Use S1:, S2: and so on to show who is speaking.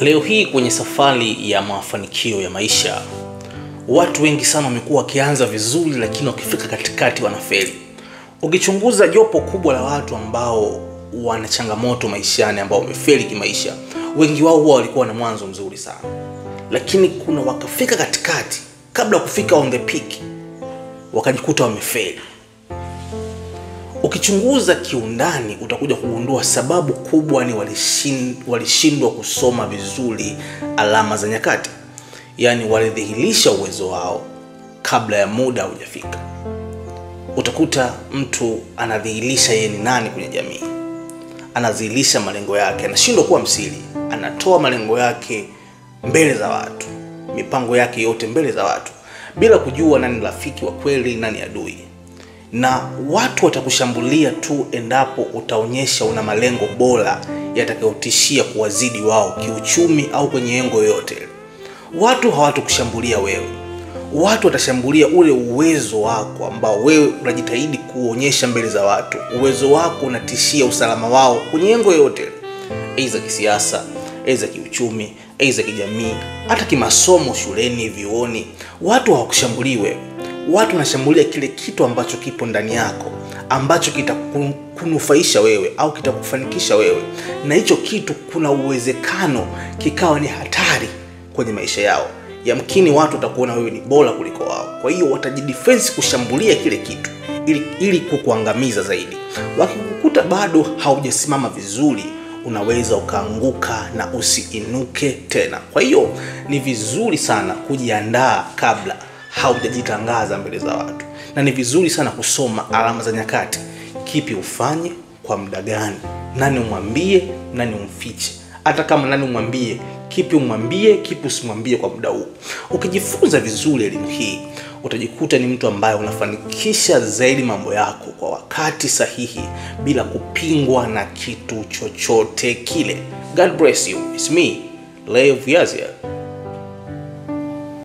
S1: Leo hii kwenye safari ya mafanikio ya maisha, watu wengi sana wamekuwa wakianza vizuri lakini wakifika katikati wanafeli. Ukichunguza jopo kubwa la watu ambao wana changamoto maishani ambao wamefeli kimaisha, wengi wao huwa walikuwa na mwanzo mzuri sana. Lakini kuna wakafika katikati, kabla kufika on the peak, wakajikuta wamefeli. Ukichunguza kiundani utakuja kugundua sababu kubwa ni walishindwa kusoma vizuri alama za nyakati. Yaani walidhihirisha uwezo wao kabla ya muda hujafika. Utakuta mtu anadhihirisha yeye ni nani kwenye jamii. Anadhihirisha malengo yake, anashindwa kuwa msiri. Anatoa malengo yake mbele za watu, mipango yake yote mbele za watu, bila kujua nani rafiki wa kweli, nani adui. Na watu watakushambulia tu endapo utaonyesha una malengo bora yatakayotishia kuwazidi wao kiuchumi au kwenye engo yoyote. Watu hawatakushambulia wewe. Watu watashambulia ule uwezo wako ambao wewe unajitahidi kuonyesha mbele za watu. Uwezo wako unatishia usalama wao kwenye engo yoyote. Aidha kisiasa, aidha kiuchumi, aidha kijamii, hata kimasomo shuleni, vyuoni. Watu hawakushambulii wewe. Watu wanashambulia kile kitu ambacho kipo ndani yako, ambacho kitakunufaisha wewe au kitakufanikisha wewe. Na hicho kitu kuna uwezekano kikawa ni hatari kwenye maisha yao. Yamkini watu watakuona wewe ni bora kuliko wao. Kwa hiyo watajidefense kushambulia kile kitu ili kukuangamiza zaidi. Wakikukuta bado haujasimama vizuri, unaweza ukaanguka na usiinuke tena. Kwa hiyo ni vizuri sana kujiandaa kabla haujajitangaza mbele za watu. Na ni vizuri sana kusoma alama za nyakati. Kipi ufanye kwa muda gani? Nani umwambie, nani umfiche? Hata kama nani umwambie, kipi umwambie, kipi usimwambie kwa muda huu. Ukijifunza vizuri elimu hii, utajikuta ni mtu ambaye unafanikisha zaidi mambo yako kwa wakati sahihi bila kupingwa na kitu chochote kile. God bless you. It's me, Leo Viazia.